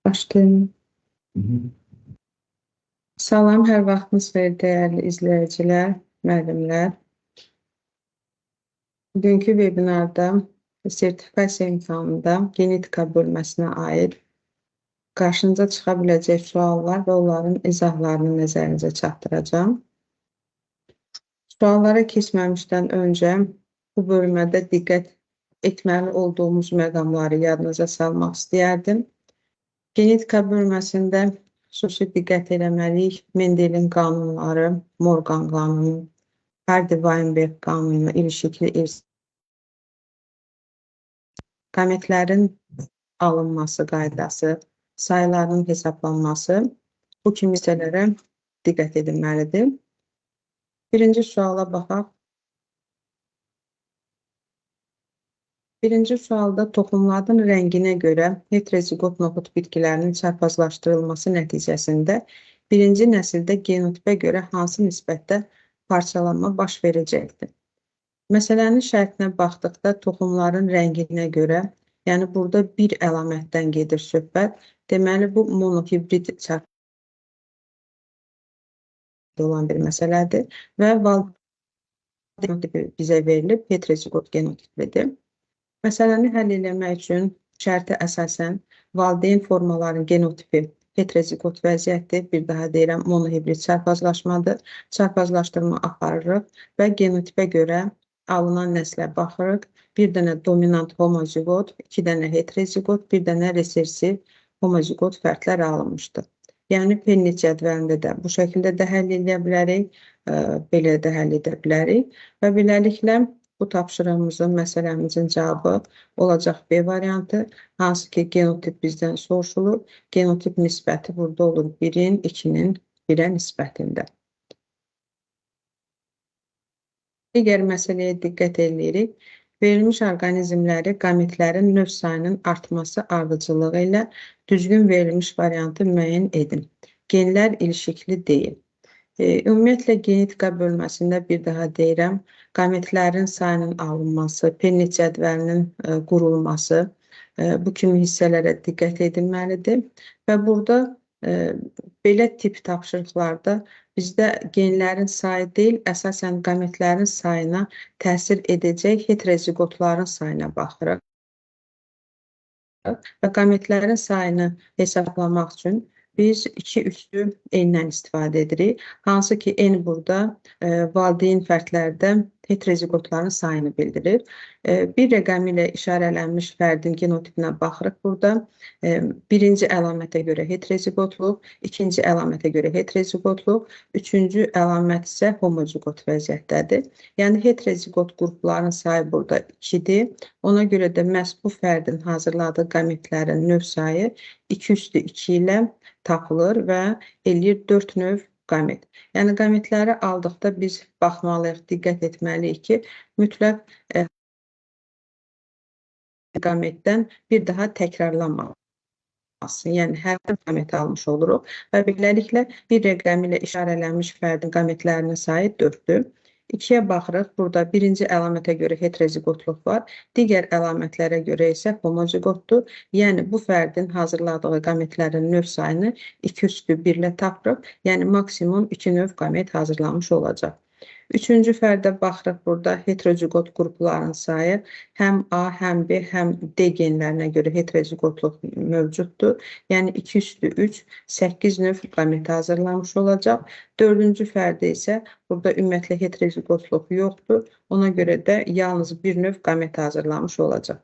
Başlayalım. Salam, hər vaxtınız xeyir dəyərli izləyicilər, müəllimlər. Bugünkü webinarda sertifikasiya imtahanında genetika bölməsinə aid qarşınıza çıxa biləcək suallar və onların izahlarını nəzərinizə çatdıracağım. Suallara keçməmişdən öncə bu bölmədə diqqət etməli olduğumuz məqamları yadınıza salmaq istəyərdim. Genetika bölməsində xüsusi diqqət eləməliyik. Mendelin qanunları, Morgan qanunu, Hardy-Weinberg qanunu, ilişikli irs, qametlərin alınması qaydası, sayıların hesablanması bu kimi hissələrə diqqət edilməlidir. Birinci suala baxaq. Birinci sualda toxumların rənginə görə heterozigot noxud bitkilərinin çarpazlaşdırılması nəticəsində birinci nəsildə genotipə görə hansı nisbətdə parçalanma baş verəcəkdir? Məsələnin şərtinə baxdıqda toxumların rənginə görə, yəni burada bir əlamətdən gedir söhbət, deməli bu monohibrid çarpazlaşdırılması olan bir məsələdir və genotipi bizə verilib, heterozigot genotipidir. Məsələni həll etmək üçün şərtə əsasən valideyn formaların genotipi heterozigot vəziyyətdir. Bir daha deyirəm, monohibrid çarpazlaşmadır. Çarpazlaşdırma aparırıq və genotipə görə alınan nəslə baxırıq. Bir dənə dominant homozigot, iki dənə heterozigot, bir dənə resessiv homozigot fərdlər alınmışdır. Yəni, Penni cədvəlində də bu şəkildə də həll edə bilərik, belə də həll edə bilərik və beləliklə bu tapşırığımızın, məsələmizin cavabı olacaq B variantı, hansı ki genotip bizdən soruşulur. Genotip nisbəti burada olur 1-in, 2-nin 1-ə nisbətində. Digər məsələyə diqqət edirik. Verilmiş orqanizmləri qametlərin növ sayının artması ardıcılığı ilə düzgün verilmiş variantı müəyyən edin. Genlər ilişikli deyil. Ümumiyyətlə, genetika bölməsində bir daha deyirəm, qametlərin sayının alınması, Penni cədvəlinin qurulması, bu kimi hissələrə diqqət edilməlidir. Və burada belə tip tapşırıqlarda bizdə genlərin sayı deyil, əsasən qametlərin sayına təsir edəcək heterozigotların sayına baxırıq. Və qametlərin sayını hesablamaq üçün biz 2 üslü N-dən istifadə edirik. Hansı ki, N burada valideyn fərdlərdə heterozigotların sayını bildirir. Bir rəqəmi ilə işarələnmiş fərdin genotipinə baxırıq burada. Birinci əlamətə görə heterozigotluq, ikinci əlamətə görə heterozigotluq, üçüncü əlamət isə homozigot vəziyyətdədir. Yəni, heterozigot qrupların sayı burada 2-dir. Ona görə də məhz bu fərdin hazırladığı qametlərin növ sayı 2 üstü 2 ilə tapılır və eləyir 4 növ qamet. Yəni, qametləri aldıqda biz baxmalıyıq, diqqət etməliyik ki, mütləq qametdən bir daha təkrarlanmasın. Yəni, hər qamet almış oluruq və beləliklə bir rəqəmi ilə işarələnmiş fərdin qametlərinin sayı 4-dür. 2-yə baxırıq, burada birinci əlamətə görə heterozigotluq var, digər əlamətlərə görə isə homozigotdur. Yəni, bu fərdin hazırladığı qametlərin növ sayını 2 üstü 1 ilə tapırıq, yəni maksimum 2 növ qamet hazırlanmış olacaq. Üçüncü fərdə baxırıq, burada heterozigot qrupların sayı həm A, həm B, həm D genlərinə görə heterozigotluq mövcuddur. Yəni, 2 üstü 3, 8 növ qamet hazırlanmış olacaq. Dördüncü fərdə isə burada ümumiyyətlə heterozigotluq yoxdur. Ona görə də yalnız bir növ qamet hazırlanmış olacaq.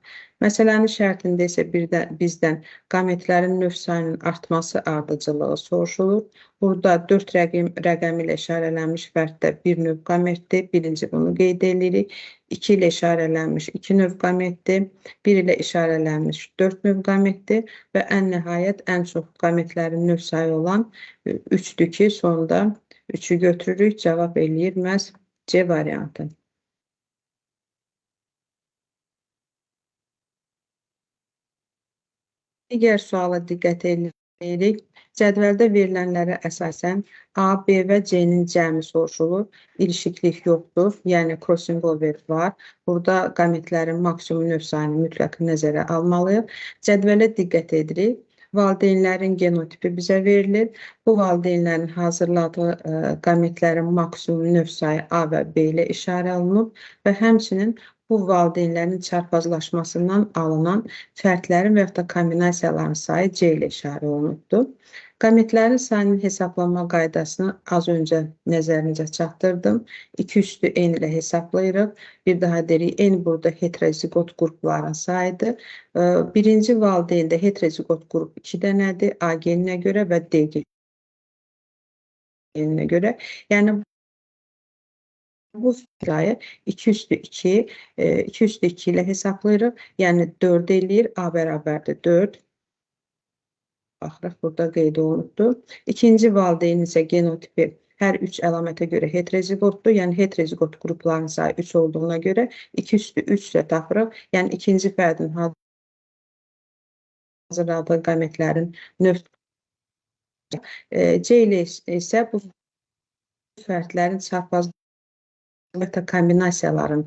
Məsələnin şərtində isə bizdən qametlərin növ sayının artması ardıcılığı soruşulur. Burada 4 rəqəmi ilə işarələnmiş fərddə bir növ qametdir. Birinci bunu qeyd edirik. 2 ilə işarələnmiş 2 növ qametdir. 1 ilə işarələnmiş 4 növ qametdir. Və ən nəhayət, ən çox qametlərin növ sayı olan 3-dür ki, sonda 3-ü götürürük. Cavab eləyir məhz C variantı. Digər suala diqqət edirik. Cədvəldə verilənlərə əsasən A, B və C-nin cəmi soruşulur. İlişiklik yoxdur, yəni crossing over var. Burada qametlərin maksimum növ sayını mütləq nəzərə almalıyıq. Cədvələ diqqət edirik. Valideynlərin genotipi bizə verilir. Bu valideynlərin hazırladığı qametlərin maksimum növ sayı A və B ilə işarə olunub və həmçinin bu valideynlərin çarpazlaşmasından alınan fərdlərin və ya da kombinasiyaların sayı C ilə işarə olunubdur. Qametlərin sayının hesablanma qaydasını az öncə nəzərinizə çatdırdım. 2 üstü n ilə hesablayırıq. Bir daha deyirik, n burada heterozigot qrupların sayıdır. Birinci valideyndə heterozigot qrup 2 dənədir, A geninə görə və D geninə görə. Yəni bu sayı 2 üstü 2, 2 üstü 2 ilə hesablayırıq. Yəni 4 eləyir, A bərabərdir 4. Baxırıq, burada qeyd olunubdur. İkinci valideynin isə genotipi hər 3 əlamətə görə heterozigotdur. Yəni heterozigot qrupların sayı 3 olduğuna görə 2 üstü 3 ilə tapırıq. Yəni ikinci fərdin hazırladığı qametlərin növ C ilə isə bu fərdlərin çarpazlığı və kombinasiyaların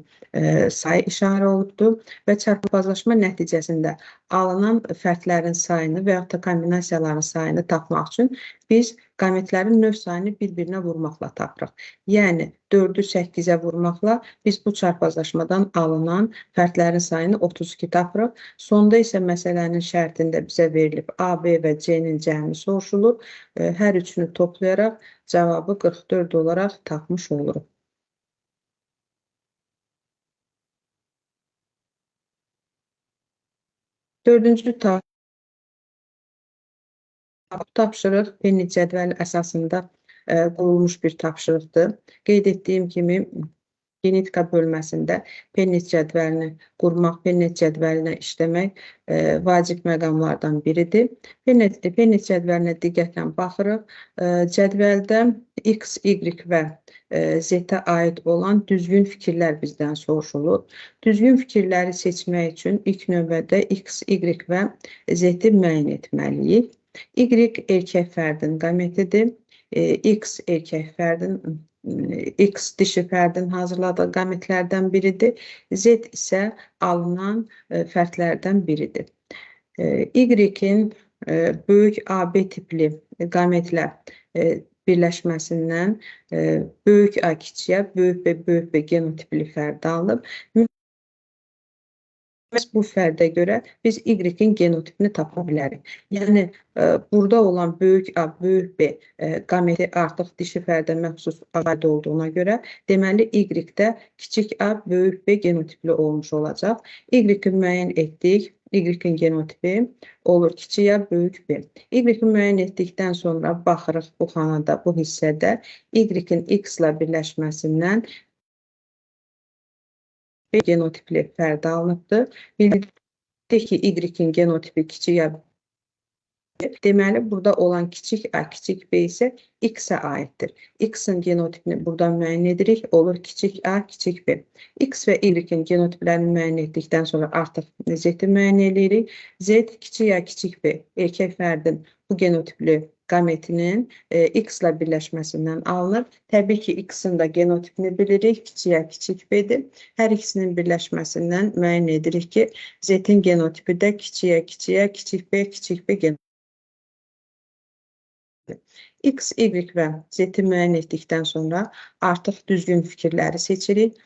sayı işarə olunubdur və çarpazlaşma nəticəsində alınan fərdlərin sayını və ya da kombinasiyaların sayını tapmaq üçün biz qametlərin növ sayını bir-birinə vurmaqla tapırıq. Yəni 4-ü 8-ə vurmaqla biz bu çarpazlaşmadan alınan fərdlərin sayını 32 tapırıq. Sonda isə məsələnin şərtində bizə verilib A, B və C-nin cəmi soruşulur. Hər üçünü toplayaraq cavabı 44 olaraq tapmış oluruq. Dördüncü tapşırıq Pennet cədvəli əsasında qurulmuş bir tapşırıqdır. Qeyd etdiyim kimi genetika bölməsində Pennet cədvəlini qurmaq, Pennet cədvəlinə işləmək vacib məqamlardan biridir. Pennet cədvəlinə diqqətlə baxırıq. Cədvəldə X, Y və Z-ə aid olan düzgün fikirlər bizdən soruşulur. Düzgün fikirləri seçmək üçün ilk növbədə X, Y və Z-i müəyyən etməliyik. Y erkək fərdin qametidir. X erkək fərdin, X dişi fərdin hazırladığı qametlərdən biridir. Z isə alınan fərdlərdən biridir. Y-in böyük AB tipli qametlə birləşməsindən böyük A kiçiyə, böyük B genotipli fərd alınıb. Bu fərdə görə biz Y-in genotipini tapa bilərik. Yəni, burada olan böyük A, böyük B qameti artıq dişi fərdə məxsus aid olduğuna görə, deməli Y-də kiçik A, böyük B genotipli olmuş olacaq. Y-i müəyyən etdik. Y-in genotipi olur kiçik A, böyük B. Y-i müəyyən etdikdən sonra baxırıq bu xanada, bu hissədə Y-in X ilə birləşməsindən B genotipli fərd alınıbdır. Bildik ki, Y-in genotipi kiçik A. Deməli, burada olan kiçik A, kiçik B isə X-ə aiddir. X-in genotipini buradan müəyyən edirik, olur kiçik A, kiçik B. X və Y-in genotiplərini müəyyən etdikdən sonra artıq Z-i müəyyən edirik. Z kiçik A, kiçik B erkək fərdin bu genotipli qametinin X ilə birləşməsindən alınır. Təbii ki, X-in də genotipini bilirik, kiçik A, kiçik B-dir. Hər ikisinin birləşməsindən müəyyən edirik ki, Z-in genotipi də kiçik A, kiçik B genotipli. X, Y və Z-i müəyyən etdikdən sonra artıq düzgün fikirləri seçirik.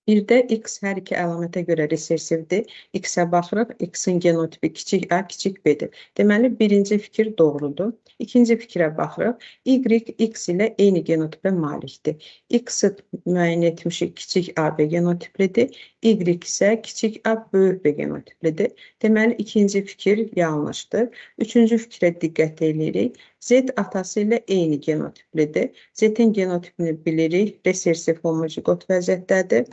Bir də X hər iki əlamətə görə resirsivdir. X-ə baxırıq, X-in genotipi kiçik A, kiçik B-dir. Deməli, birinci fikir doğrudur. İkinci fikrə baxırıq. Y, X ilə eyni genotipə malikdir. X-i müəyyən etmişik, kiçik AB genotiplidir. Y isə kiçik A, böyük B genotiplidir. Deməli, ikinci fikir yanlışdır. Üçüncü fikrə diqqət edirik. Z atası ilə eyni genotiplidir. Z-in genotipini bilirik, resirsiv homozigot vəziyyətdədir.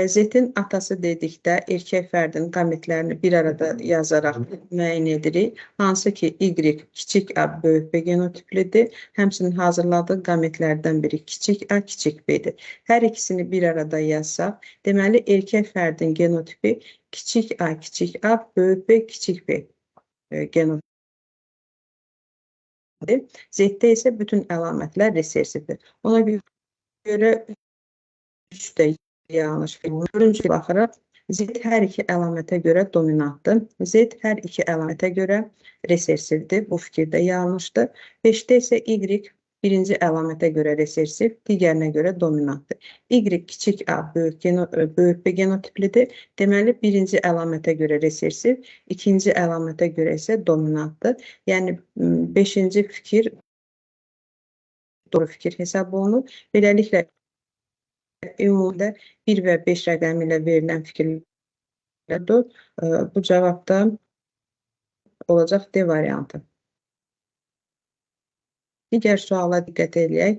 Z-in atası dedikdə erkək fərdin qametlərini bir arada yazaraq müəyyən edirik. Hansı ki, Y kiçik A, böyük B genotiplidir. Həmçinin hazırladığı qametlərdən biri kiçik A, kiçik B-dir. Hər ikisini bir arada yazsaq, deməli, erkək fərdin genotipi kiçik A, kiçik A, böyük B, kiçik B genotipidir. Z-də isə bütün əlamətlər resersivdir. Ona görə 3 də yanlış. Dördüncü baxırıq. Z hər iki əlamətə görə dominantdır. Z hər iki əlamətə görə resersivdir. Bu fikirdə yanlışdır. 5-də isə Y birinci əlamətə görə resersiv, digərinə görə dominantdır. Y kiçik A böyük B genotiplidir. Deməli, birinci əlamətə görə resersiv, ikinci əlamətə görə isə dominantdır. Yəni, 5-ci fikir doğru fikir hesab olunur. Beləliklə, ümumidə 1 və 5 rəqəmi ilə verilən fikirlərdir. Bu cavabda olacaq D variantı. Digər suala diqqət edək.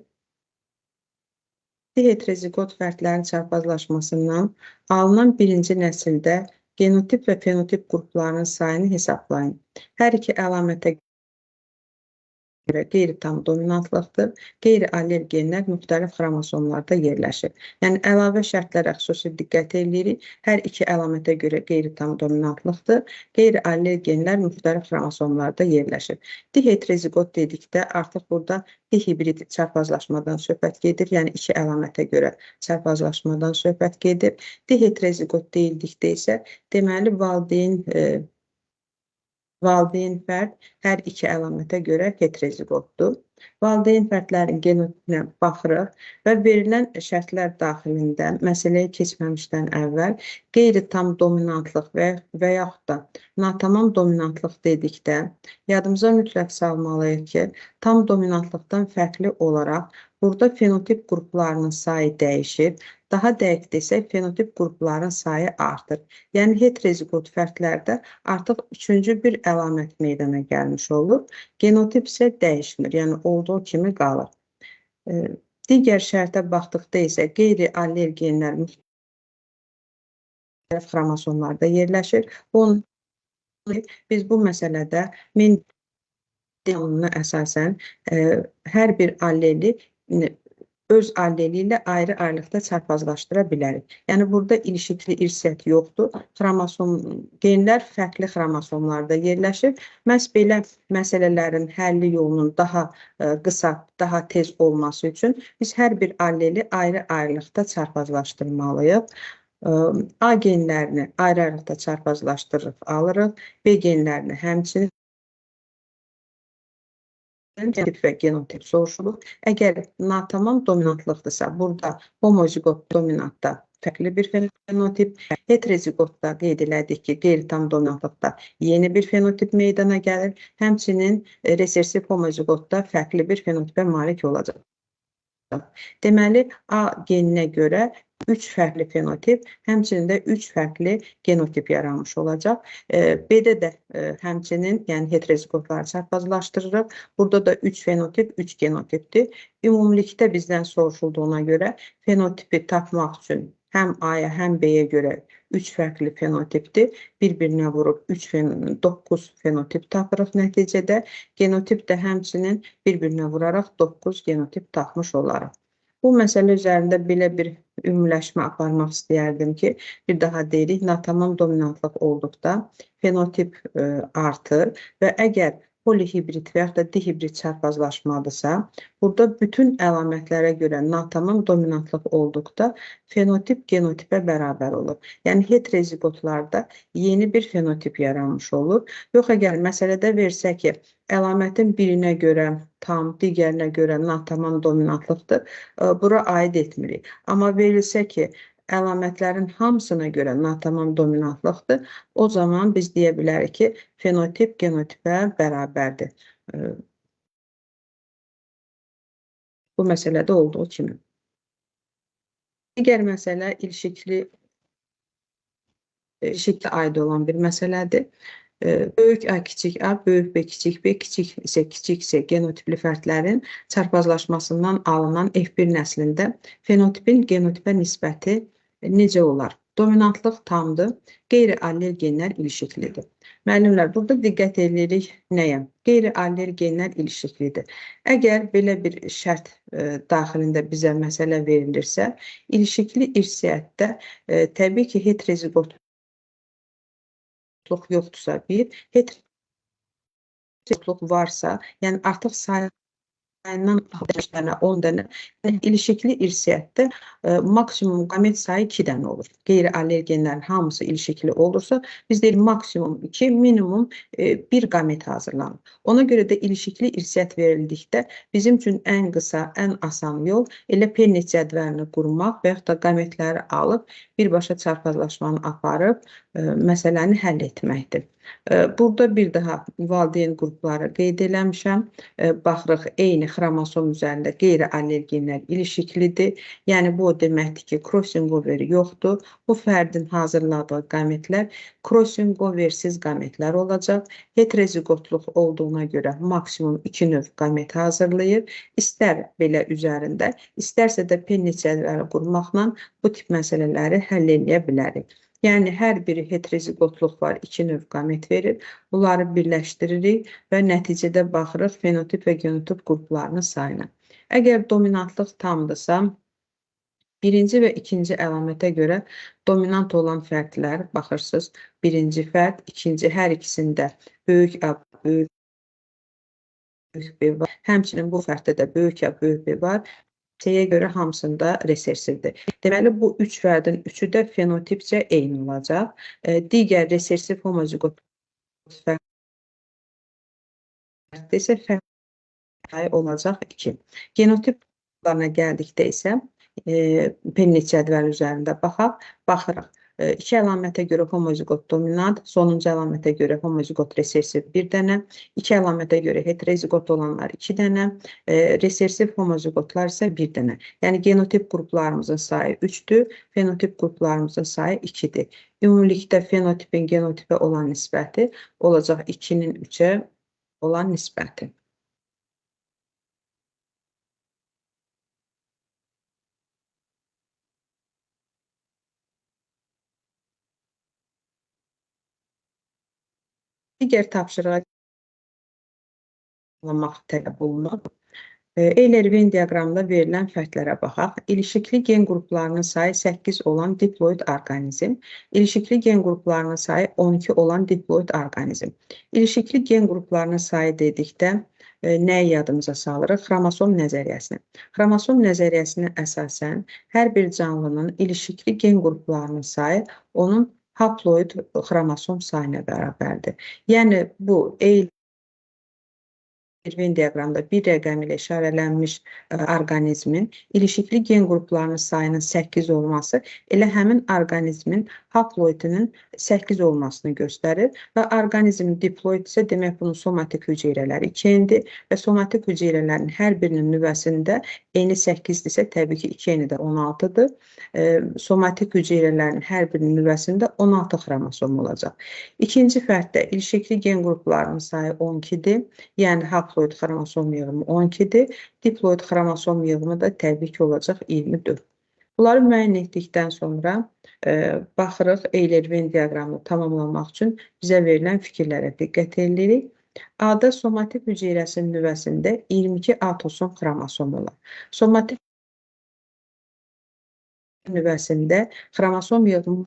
Heterozigot fərdlərin çarpazlaşmasından alınan birinci nəsildə genotip və fenotip qruplarının sayını hesablayın. Hər iki əlamətə görə qeyri-tam dominantlıqdır. Qeyri-allel genlər müxtəlif xromosomlarda yerləşir. Yəni, əlavə şərtlərə xüsusi diqqət edirik. Hər iki əlamətə görə qeyri-tam dominantlıqdır. Qeyri-allel genlər müxtəlif xromosomlarda yerləşir. Diheterozigot dedikdə artıq burada dihibrid çarpazlaşmadan söhbət gedir. Yəni, iki əlamətə görə çarpazlaşmadan söhbət gedir. Diheterozigot deyildikdə isə deməli valideyn fərd hər iki əlamətə görə heterozigotdur. Valideyn fərdlərin genotipinə baxırıq və verilən şərtlər daxilində məsələyə keçməmişdən əvvəl qeyri-tam dominantlıq və yaxud da natamam dominantlıq dedikdə yadımıza mütləq salmalıyıq ki, tam dominantlıqdan fərqli olaraq burada fenotip qruplarının sayı dəyişir. Daha dəqiq desək, fenotip qrupların sayı artır. Yəni, heterozigot fərdlərdə artıq üçüncü bir əlamət meydana gəlmiş olur. Genotip isə dəyişmir, yəni olduğu kimi qalır. Digər şərtə baxdıqda isə qeyri-allel genlər müxtəlif xromosomlarda yerləşir. Biz bu məsələdə Mendeleyevə əsasən hər bir alleli öz alleli ilə ayrı-ayrılıqda çarpazlaşdıra bilərik. Yəni, burada ilişikli irsiyyət yoxdur. Genlər fərqli xromosomlarda yerləşir. Məhz belə məsələlərin həlli yolunun daha qısa, daha tez olması üçün biz hər bir alleli ayrı-ayrılıqda çarpazlaşdırmalıyıq. A genlərini ayrı-ayrılıqda çarpazlaşdırıb alırıq. B genlərini həmçinin genotip və genotip soruşulur. Əgər natamam dominantlıqdırsa, burada homozigot dominantda fərqli bir fenotip, heterozigotda qeyd elədik ki, qeyri-tam dominantlıqda yeni bir fenotip meydana gəlir, həmçinin resersiv homozigotda fərqli bir fenotipə malik olacaq. Deməli, A geninə görə 3 fərqli fenotip, həmçinin də 3 fərqli genotip yaranmış olacaq. B-də də həmçinin, yəni heterozigotları çarpazlaşdırırıq. Burada da 3 fenotip, 3 genotipdir. Ümumilikdə bizdən soruşulduğuna görə fenotipi tapmaq üçün həm A-ya, həm B-yə görə 3 fərqli fenotipdir. Bir-birinə vurub 9 fenotip tapırıq nəticədə. Genotip də həmçinin bir-birinə vuraraq 9 genotip tapmış olarıq. Bu məsələ üzərində belə bir ümumiləşmə aparmaq istəyərdim ki, bir daha deyirik, natamam dominantlıq olduqda fenotip artır və əgər polihibrid və yaxud da dihibrid çarpazlaşmadırsa, burada bütün əlamətlərə görə natamam dominantlıq olduqda fenotip genotipə bərabər olur. Yəni, heterozigotlarda yeni bir fenotip yaranmış olur. Yox, əgər məsələdə versə ki, əlamətin birinə görə tam, digərinə görə natamam dominantlıqdır, bura aid etmirik. Amma verilsə ki, əlamətlərin hamısına görə natamam dominantlıqdır, o zaman biz deyə bilərik ki, fenotip genotipə bərabərdir. Bu məsələdə olduğu kimi. Digər məsələ ilişikli aid olan bir məsələdir. Böyük A, kiçik A, böyük B, kiçik B, kiçik C genotipli fərdlərin çarpazlaşmasından alınan F1 nəslində fenotipin genotipə nisbəti necə olar? Dominantlıq tamdır, qeyri-allel genlər ilişiklidir. Müəllimlər, burada diqqət edirik nəyə? Qeyri-allel genlər ilişiklidir. Əgər belə bir şərt daxilində bizə məsələ verilirsə, ilişikli irsiyyətdə təbii ki, heterozigot yoxdursa bir, heteroziqotluq varsa, yəni artıq sayından 5 dənə, 10 dənə, yəni ilişikli irsiyyətdə maksimum qamet sayı 2 dənə olur. Qeyri-allergenlərin hamısı ilişikli olursa, biz deyirik maksimum 2, minimum 1 qamet hazırlanır. Ona görə də ilişikli irsiyyət verildikdə bizim üçün ən qısa, ən asan yol elə Pennet cədvəlini qurmaq və yaxud da qametləri alıb birbaşa çarpazlaşmanı aparıb məsələni həll etməkdir. Burada bir daha valideyn qrupları qeyd eləmişəm. Baxırıq, eyni xromosom üzərində qeyri-allergenlər ilişiklidir. Yəni, bu o deməkdir ki, crossing over yoxdur. Bu fərdin hazırladığı qametlər crossing oversiz qametlər olacaq. Heteroziqotluq olduğuna görə maksimum 2 növ qamet hazırlayır. İstər belə üzərində, istərsə də Pennet cədvəli qurmaqla bu tip məsələləri həll edə bilərik. Yəni, hər biri heteroziqotluq var, 2 növ qamet verir. Bunları birləşdiririk və nəticədə baxırıq fenotip və genotip qruplarının sayına. Əgər dominantlıq tamdırsa, birinci və ikinci əlamətə görə dominant olan fərdlər, baxırsınız, birinci fərd, ikinci, hər ikisində böyük A, böyük B var. Həmçinin bu fərddə də böyük A, böyük B var. Şeyə görə hamısında resessivdir. Deməli, bu 3 fərdin 3-ü də fenotipcə eyni olacaq. Digər resessiv homozigot fərddə isə fərd sayı olacaq 2. Genotiplarına gəldikdə isə Pennet cədvəli üzərində baxırıq. 2 əlamətə görə homozigot dominant, sonuncu əlamətə görə homozigot resessiv 1 dənə, 2 əlamətə görə heterozigot olanlar 2 dənə, resessiv homozigotlar isə 1 dənə. Yəni, genotip qruplarımızın sayı 3-dür, fenotip qruplarımızın sayı 2-dir. Ümumilikdə fenotipin genotipə olan nisbəti olacaq 2-nin 3-ə olan nisbəti. Digər tapşırığa tələb olunur. Eyler-Venn diaqramında verilən fərdlərə baxaq. İlişikli gen qruplarının sayı 8 olan diploid orqanizm, ilişikli gen qruplarının sayı 12 olan diploid orqanizm. İlişikli gen qruplarının sayı dedikdə nəyi yadımıza salırıq? Xromosom nəzəriyyəsini. Xromosom nəzəriyyəsinə əsasən hər bir canlının ilişikli gen qruplarının sayı onun haploid xromosom sayına bərabərdir. Yəni, bu Eyler-Venn diaqramda bir rəqəm ilə işarələnmiş orqanizmin ilişikli gen qruplarının sayının 8 olması elə həmin orqanizmin haploidinin 8 olmasını göstərir və orqanizm diploid isə demək bunun somatik hüceyrələri 2N-dir və somatik hüceyrələrin hər birinin nüvəsində eni 8-dirsə, təbii ki, 2N-i də 16-dır. Somatik hüceyrələrin hər birinin nüvəsində 16 xromosom olacaq. İkinci fərddə ilişikli gen qruplarının sayı 12-dir, yəni haploid xromosom yığımı 12-dir, diploid xromosom yığımı da təbii ki, olacaq 24. Bunları müəyyən etdikdən sonra baxırıq, Eyler-Venn diaqramını tamamlamaq üçün bizə verilən fikirlərə diqqət edirik. A-da somatik hüceyrəsinin nüvəsində 22 atosom xromosom olar. Somatik nüvəsində xromosom yığımı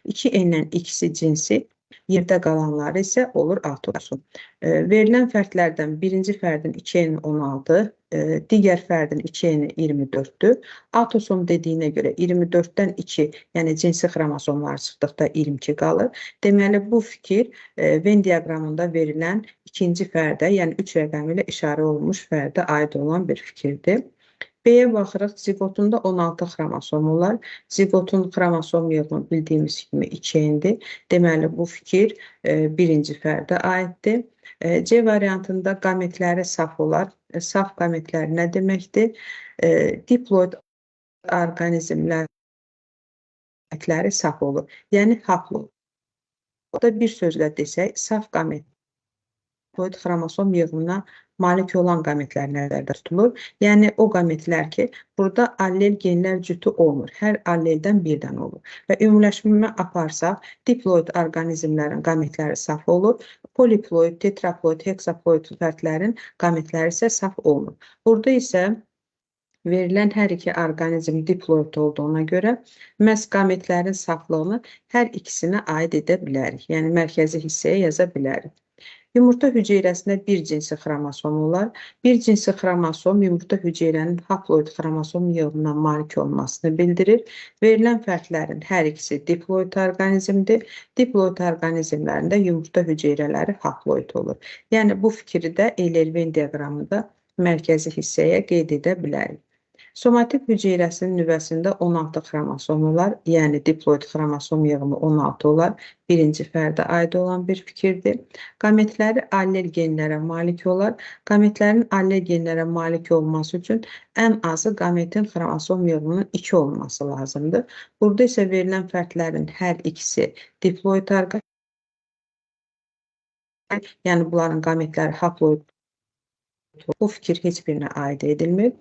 2N-dən ikisi cinsi, yerdə qalanları isə olur atosom. Verilən fərdlərdən birinci fərdin 2N 16, digər fərdin 2N 24-dür. Atosom dediyinə görə 24-dən 2, yəni cinsi xromosomlar çıxdıqda 22 qalır. Deməli, bu fikir Venn diaqramında verilən ikinci fərdə, yəni 3 rəqəmi ilə işarə olunmuş fərdə aid olan bir fikirdir. B-yə baxırıq, zigotunda 16 xromosom olar. Zigotun xromosom yığımı bildiyimiz kimi 2N-dir. Deməli, bu fikir birinci fərdə aiddir. C variantında qametləri saf olar. Saf qametlər nə deməkdir? Diploid orqanizmləri saf olur. Yəni, haploid. O da bir sözlə desək, saf qamet diploid xromosom yığımına malik olan qametlər nəzərdə tutulur. Yəni, o qametlər ki, burada allel genlər cütü olmur. Hər alleldən birdən olur. Və ümumiləşmə aparsaq, diploid orqanizmlərin qametləri saf olur. Poliploid, tetraploid, heksaploid fərdlərin qametləri isə saf olmur. Burada isə verilən hər iki orqanizm diploid olduğuna görə məhz qametlərin saflığını hər ikisinə aid edə bilərik. Yəni, mərkəzi hissəyə yaza bilərik. Yumurta hüceyrəsində bir cinsi xromosom olar. Bir cinsi xromosom yumurta hüceyrənin haploid xromosom yığınına malik olmasını bildirir. Verilən fərqlərin hər ikisi diploid orqanizmdir. Diploid orqanizmlərində yumurta hüceyrələri haploid olur. Yəni bu fikri də Euler-Venn diaqramında mərkəzi hissəyə qeyd edə bilərik. Somatik hüceyrəsinin nüvəsində 16 xromosom olar, yəni diploid xromosom yığımı 16 olar. Birinci fərdə aid olan bir fikirdir. Qametləri allel genlərə malik olar. Qametlərin allel genlərə malik olması üçün ən azı qametin xromosom yığımının 2 olması lazımdır. Burada isə verilən fərqlərin hər ikisi diploid orqanizmdir. Yəni bunların qametləri haploid. Bu fikir heç birinə aid edilmir.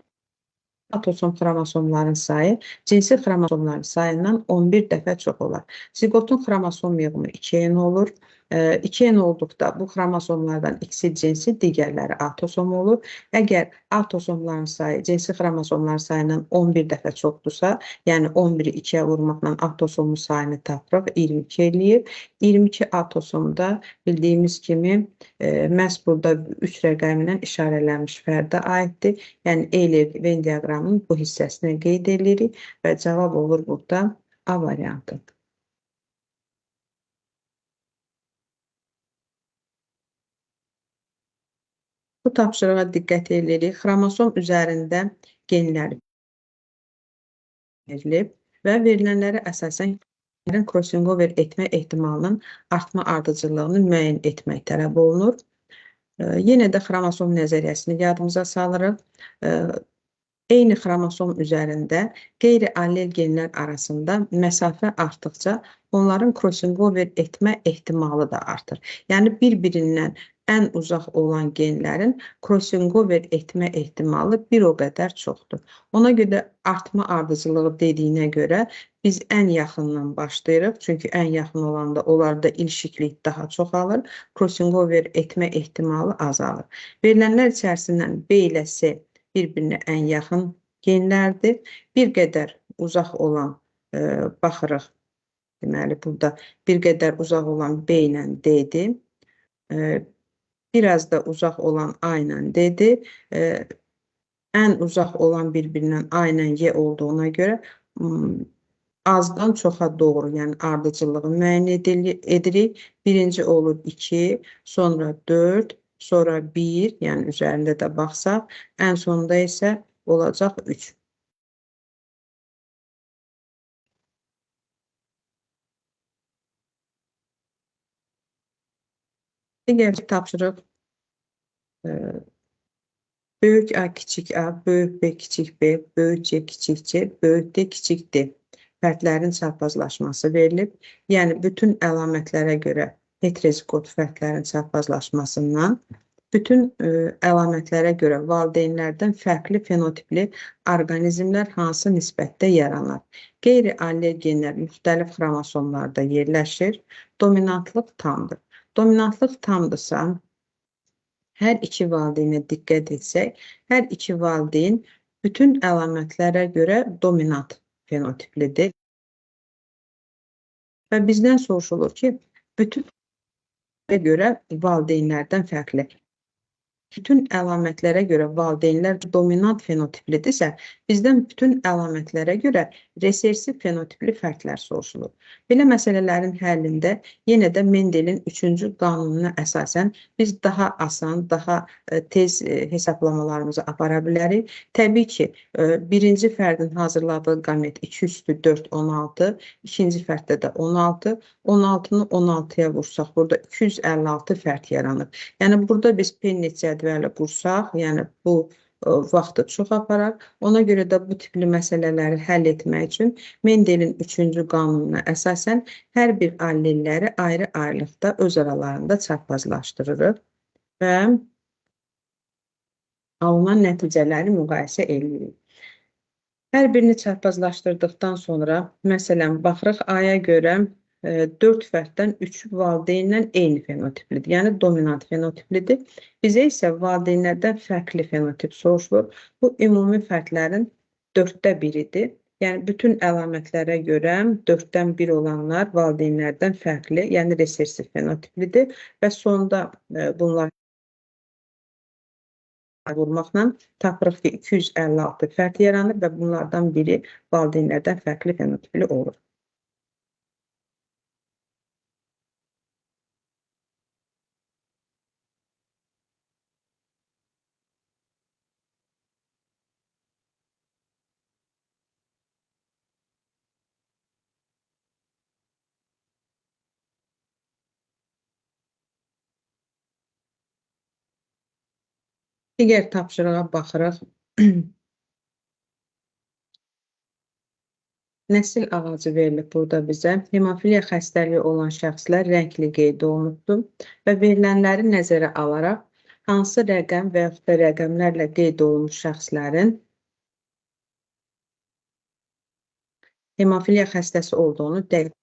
Atosom xromosomların sayı cinsi xromosomların sayından 11 dəfə çox olar. Zigotun xromosom yığımı 2n olur. 2n olduqda bu xromosomlardan ikisi cinsi, digərləri atosom olur. Əgər atosomların sayı cinsi xromosomların sayından 11 dəfə çoxdursa, yəni 11-i 2-yə vurmaqla atosomun sayını tapırıq, 22 eləyir. 22 atosomda bildiyimiz kimi məhz burada 3 rəqəmindən işarələnmiş fərdə aiddir. Yəni Euler-Venn diaqramının bu hissəsini qeyd edirik və cavab olur burada A variantı. Bu tapşırığa diqqət edirik. Xromosom üzərində genlər verilib və verilənlərə əsasən crossover etmə ehtimalının artma ardıcıllığını müəyyən etmək tələb olunur. Yenə də xromosom nəzəriyyəsini yadımıza salırıq. Eyni xromosom üzərində qeyri-allel genlər arasında məsafə artdıqca onların crossover etmə ehtimalı da artır. Yəni bir-birindən ən uzaq olan genlərin crossover etmə ehtimalı bir o qədər çoxdur. Ona görə artma ardıcılığı dediyinə görə biz ən yaxından başlayırıq. Çünki ən yaxın olanda onlarda ilişiklik daha çoxalır. Crossover etmə ehtimalı azalır. Verilənlər içərisindən B ilə C bir-birinə ən yaxın genlərdir. Bir qədər uzaq olan baxırıq. Deməli, burada bir qədər uzaq olan B ilə D-dir. Biraz da uzaq olan A ilə D-dir. Ən uzaq olan bir-birindən A ilə Y olduğuna görə azdan çoxa doğru, yəni ardıcıllığı müəyyən edirik. Birinci olur 2, sonra 4, sonra 1, yəni üzərində də baxsaq, ən sonunda isə olacaq 3. Digər bir tapşırıq böyük A, kiçik A, böyük B, kiçik B, böyük C, kiçik C, böyük D, kiçik D fərqlərin çarpazlaşması verilib. Yəni, bütün əlamətlərə görə heterozigot fərqlərin çarpazlaşmasından bütün əlamətlərə görə valideynlərdən fərqli fenotipli orqanizmlər hansı nisbətdə yaranır? Qeyri-allel genlər müxtəlif xromosomlarda yerləşir. Dominantlıq tamdır. Dominantlıq tamdırsa, hər iki valideynə diqqət etsək, hər iki valideyn bütün əlamətlərə görə dominant fenotiplidir. Və bizdən soruşulur ki, bütün görə valideynlərdən fərqli. Bütün əlamətlərə görə valideynlər dominant fenotiplidirsə, bizdən bütün əlamətlərə görə resersiv fenotipli fərqlər soruşulur. Belə məsələlərin həllində yenə də Mendelin 3-cü qanununa əsasən biz daha asan, daha tez hesablamalarımızı apara bilərik. Təbii ki, birinci fərdin hazırladığı qamet 2 üstü 4, 16, ikinci fərddə də 16, 16-nı 16-ya vursaq, burada 256 fərq yaranır. Yəni, burada biz Pennet cədvəli qursaq, yəni bu vaxtı çox aparar. Ona görə də bu tipli məsələləri həll etmək üçün Mendelin 3-cü qanununa əsasən hər bir allelləri ayrı-ayrılıqda öz aralarında çarpazlaşdırırıq və alınan nəticələri müqayisə edirik. Hər birini çarpazlaşdırdıqdan sonra, məsələn, baxırıq A-ya görə 4 fərddən 3 valideynlə eyni fenotiplidir, yəni dominant fenotiplidir. Bizə isə valideynlərdən fərqli fenotip soruşulur. Bu, ümumi fərqlərin 4də biridir. Yəni bütün əlamətlərə görə 4-dən 1 olanlar valideynlərdən fərqli, yəni resessiv fenotiplidir və sonda bunlar vurmaqla tapırıq ki, 256 fərd yaranır və bunlardan biri valideynlərdən fərqli fenotipli olur. Digər tapşırığa baxırıq. Nəsil ağacı verilib burada bizə. Hemofiliya xəstəliyi olan şəxslər rəngli qeyd olunubdur və verilənləri nəzərə alaraq hansı rəqəm və yaxud da rəqəmlərlə qeyd olunmuş şəxslərin hemofiliya xəstəsi olduğunu dəqiq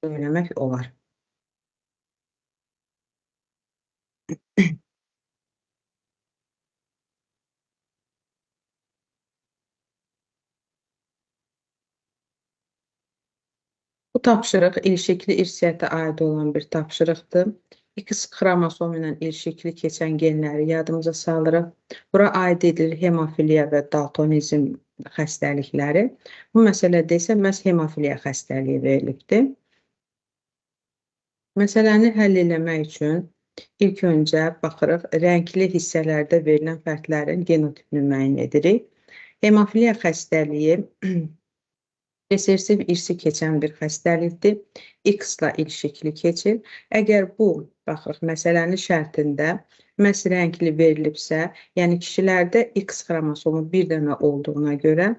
söyləmək olar. Bu tapşırıq ilişikli irsiyyətə aid olan bir tapşırıqdır. X xromosomu ilə ilişikli keçən genləri yadımıza salırıq. Bura aid edilir hemofiliya və daltonizm xəstəlikləri. Bu məsələdə isə məhz hemofiliya xəstəliyi verilibdir. Məsələni həll etmək üçün ilk öncə baxırıq, rəngli hissələrdə verilən fərdlərin genotipini müəyyən edirik. Hemofiliya xəstəliyi resessiv irsi keçən bir xəstəlikdir. X-la ilişikli keçir. Əgər bu, baxırıq, məsələnin şərtində məhz rəngli verilibsə, yəni kişilərdə X xromosomu bir dənə olduğuna görə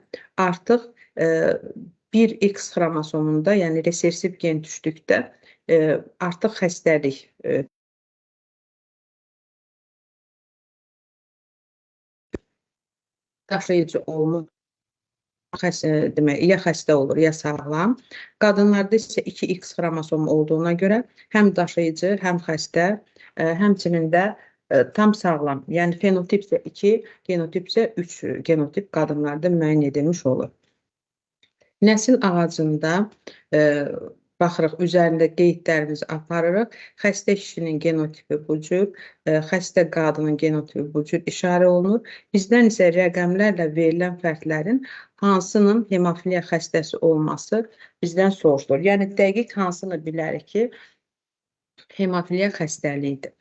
artıq bir X xromosomunda, yəni resessiv gen düşdükdə artıq xəstəlik daşıyıcı olmur. Demək, ya xəstə olur, ya sağlam. Qadınlarda isə 2X xromosomu olduğuna görə həm daşıyıcı, həm xəstə, həmçinin də tam sağlam. Yəni fenotip isə 2, genotip isə 3 genotip qadınlarda müəyyən edilmiş olur. Nəsil ağacında baxırıq, üzərində qeydlərimizi aparırıq. Xəstə kişinin genotipi bu cür, xəstə qadının genotipi bu cür işarə olunur. Bizdən isə rəqəmlərlə verilən fərdlərin hansının hemofiliya xəstəsi olması bizdən soruşulur. Yəni dəqiq hansını bilərik ki, hemofiliya xəstəliyidir.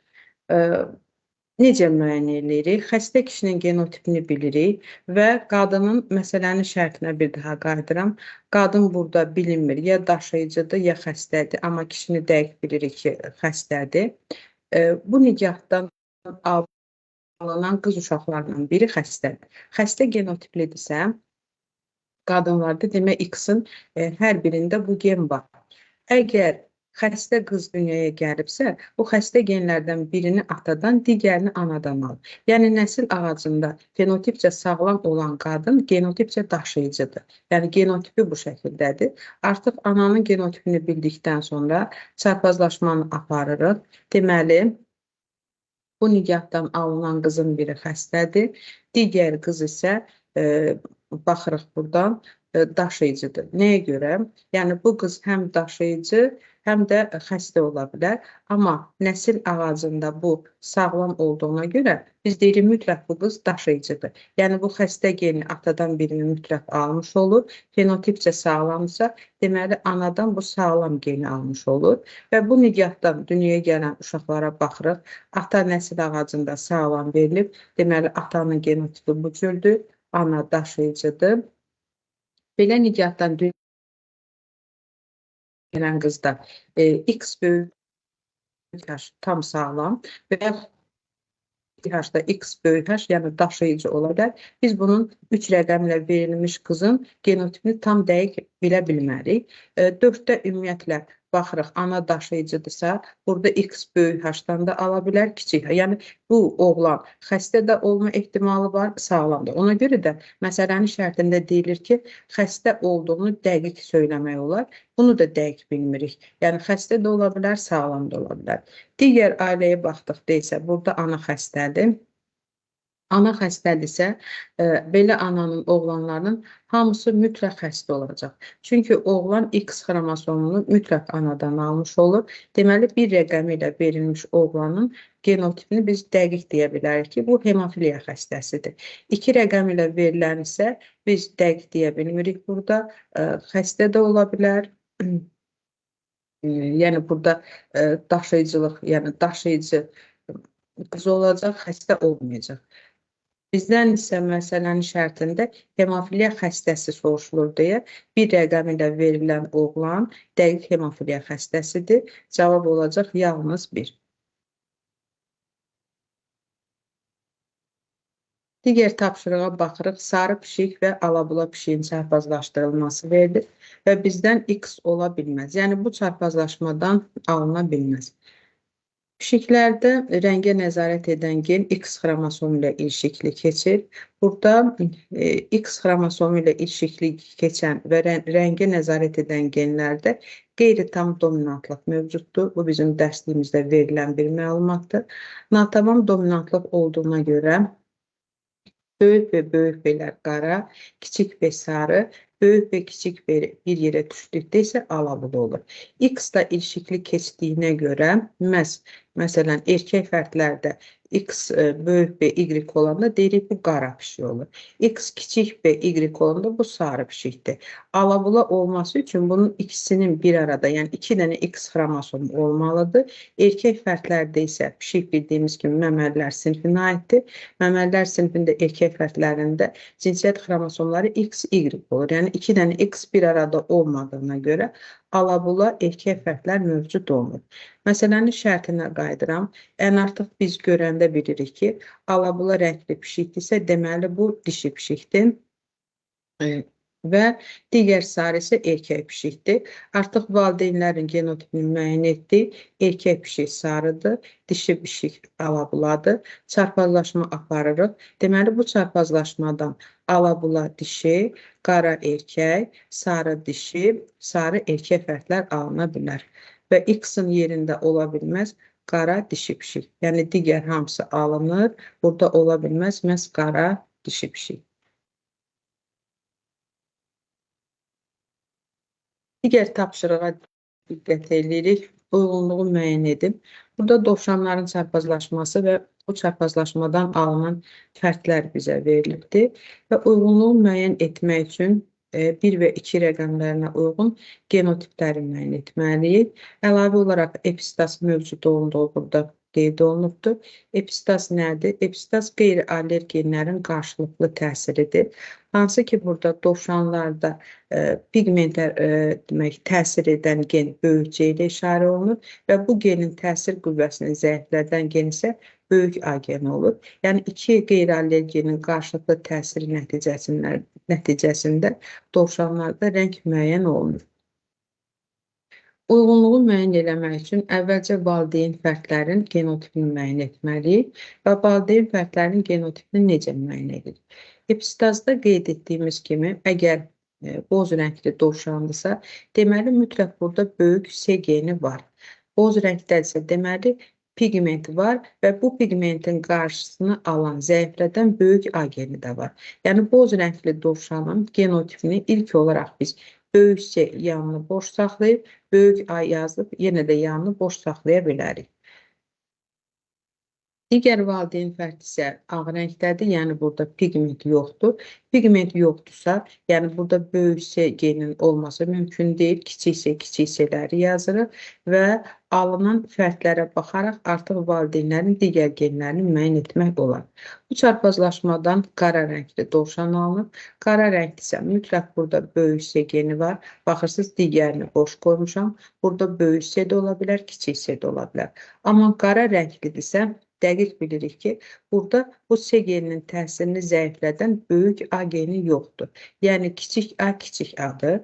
Necə müəyyən edirik? Xəstə kişinin genotipini bilirik və qadının məsələnin şərtinə bir daha qayıdıram. Qadın burada bilinmir, ya daşıyıcıdır, ya xəstədir, amma kişini dəqiq bilirik ki, xəstədir. Bu nigahdan alınan qız uşaqlarından biri xəstədir. Xəstə genotiplidirsə, qadınlarda demək X-in hər birində bu gen var. Əgər xəstə qız dünyaya gəlibsə, bu xəstə genlərdən birini atadan, digərini anadan alır. Yəni nəsil ağacında fenotipcə sağlam olan qadın genotipcə daşıyıcıdır. Yəni genotipi bu şəkildədir. Artıq ananın genotipini bildikdən sonra çarpazlaşmanı aparırıq. Deməli, bu nigahdan alınan qızın biri xəstədir. Digər qız isə baxırıq buradan daşıyıcıdır. Nəyə görə? Yəni bu qız həm daşıyıcı, həm də xəstə ola bilər. Amma nəsil ağacında bu sağlam olduğuna görə biz deyirik mütləq bu qız daşıyıcıdır. Yəni bu xəstə geni atadan birini mütləq almış olur. Fenotipcə sağlamsa, deməli anadan bu sağlam geni almış olur. Və bu nigahdan dünyaya gələn uşaqlara baxırıq. Ata nəsil ağacında sağlam verilib. Deməli atanın genotipi bu cürdür. Ana daşıyıcıdır. Belə nigahdan dünyaya gələn qızda X böyük H tam sağlam və H-da X böyük H, yəni daşıyıcı ola bilər. Biz bunun 3 rəqəmlə verilmiş qızın genotipini tam dəqiq bilə bilmərik. 4-də ümumiyyətlə baxırıq, ana daşıyıcıdırsa, burada X böyük H-dan da ala bilər, kiçik. Yəni bu oğlan xəstə də olma ehtimalı var, sağlam da. Ona görə də məsələnin şərtində deyilir ki, xəstə olduğunu dəqiq söyləmək olar. Bunu da dəqiq bilmirik. Yəni xəstə də ola bilər, sağlam da ola bilər. Digər ailəyə baxdıqda isə burada ana xəstədir. Ana xəstədirsə, belə ananın, oğlanların hamısı mütləq xəstə olacaq. Çünki oğlan X xromosomunu mütləq anadan almış olur. Deməli, bir rəqəmi ilə verilmiş oğlanın genotipini biz dəqiq deyə bilərik ki, bu hemofiliya xəstəsidir. 2 rəqəm ilə verilən isə biz dəqiq deyə bilmirik burada. Xəstə də ola bilər. Yəni burada daşıyıcılıq, yəni daşıyıcı qız olacaq, xəstə olmayacaq. Bizdən isə məsələnin şərtində hemofiliya xəstəsi soruşulur deyə bir rəqəm ilə verilən oğlan dəqiq hemofiliya xəstəsidir. Cavab olacaq yalnız 1. Digər tapşırığa baxırıq. Sarı pişik və alabula pişiyin çarpazlaşdırılması verilir və bizdən X ola bilməz. Yəni bu çarpazlaşmadan alına bilməz. Pişiklərdə rəngə nəzarət edən gen X xromosomu ilə ilişikli keçir. Burada X xromosomu ilə ilişikli keçən və rəngə nəzarət edən genlərdə qeyri-tam dominantlıq mövcuddur. Bu bizim dərsliyimizdə verilən bir məlumatdır. Natamam dominantlıq olduğuna görə böyük və böyük beylər qara, kiçik və sarı, böyük və kiçik bir yerə düşdükdə isə alabula olur. X da ilişikli keçdiyinə görə məsələn, erkək fərdlərdə X böyük və Y olanda deyirik bu qara pişik olur. X kiçik və Y olanda bu sarı pişikdir. Alabula olması üçün bunun ikisinin bir arada, yəni 2 dənə X xromosomu olmalıdır. Erkək fərdlərdə isə pişik bildiyimiz kimi məməlilər sinfinə aiddir. Məməlilər sinfində erkək fərdlərində cinsiyyət xromosomları X, Y olur. Yəni 2 dənə X bir arada olmadığına görə alabula erkək fərdlər mövcud olmur. Məsələnin şərtinə qayıdıram. Ən artıq biz görəndə bilirik ki, alabula rəngli pişikdirsə, deməli bu dişi pişikdir. Və digər sarı isə erkək pişikdir. Artıq valideynlərin genotipini müəyyən etdik. Erkək pişik sarıdır, dişi pişik alabuladır. Çarpazlaşma aparırıq. Deməli, bu çarpazlaşmadan alabula dişi, qara erkək, sarı dişi, sarı erkək fərdlər alına bilər. Və X-in yerində ola bilməz qara dişi pişik. Yəni, digər hamısı alınır. Burada ola bilməz məhz qara dişi pişik. Digər tapşırığa diqqət edirik. Uyğunluğu müəyyən edin. Burada dovşanların çarpazlaşması və bu çarpazlaşmadan alınan fərdlər bizə verilibdir. Və uyğunluğu müəyyən etmək üçün 1 və 2 rəqəmlərinə uyğun genotipləri müəyyən etməliyik. Əlavə olaraq epistaz mövcud olduğu burada qeyd olunubdur. Epistaz nədir? Epistaz qeyri-allergenlərin qarşılıqlı təsiridir. Hansı ki, burada dovşanlarda pigmentə təsir edən gen böyükcə ilə işarə olunur və bu genin təsir qüvvəsini zəiflədən gen isə böyük A geni olur. Yəni, 2 qeyri-allergenin qarşılıqlı təsiri nəticəsində dovşanlarda rəng müəyyən olunur. Uyğunluğu müəyyən eləmək üçün əvvəlcə valideyn fərdlərin genotipini müəyyən etməliyik və valideyn fərdlərin genotipini necə müəyyən edilir? Epistazda qeyd etdiyimiz kimi, əgər boz rəngli dovşandırsa, deməli mütləq burada böyük S geni var. Boz rəngdədirsə, deməli pigment var və bu pigmentin qarşısını alan, zəiflədən böyük A geni də var. Yəni, boz rəngli dovşanın genotipini ilk olaraq biz böyük S yanını boş saxlayıb, böyük A yazıb, yenə də yanını boş saxlaya bilərik. Digər valideyn fərd isə ağ rəngdədir, yəni burada pigment yoxdur. Pigment yoxdursa, yəni burada böyük S geninin olması mümkün deyil, kiçik S'ləri yazırıq və alınan fərdlərə baxaraq artıq valideynlərin digər genlərini müəyyən etmək olar. Bu çarpazlaşmadan qara rəngli dovşan alınıb. Qara rəngdə isə mütləq burada böyük S geni var. Baxırsınız, digərini boş qoymuşam. Burada böyük S də ola bilər, kiçik S də ola bilər. Amma qara rənglidirsə, dəqiq bilirik ki, burada bu S geninin təsirini zəiflədən böyük A geni yoxdur. Yəni, kiçik A, kiçik A-dır.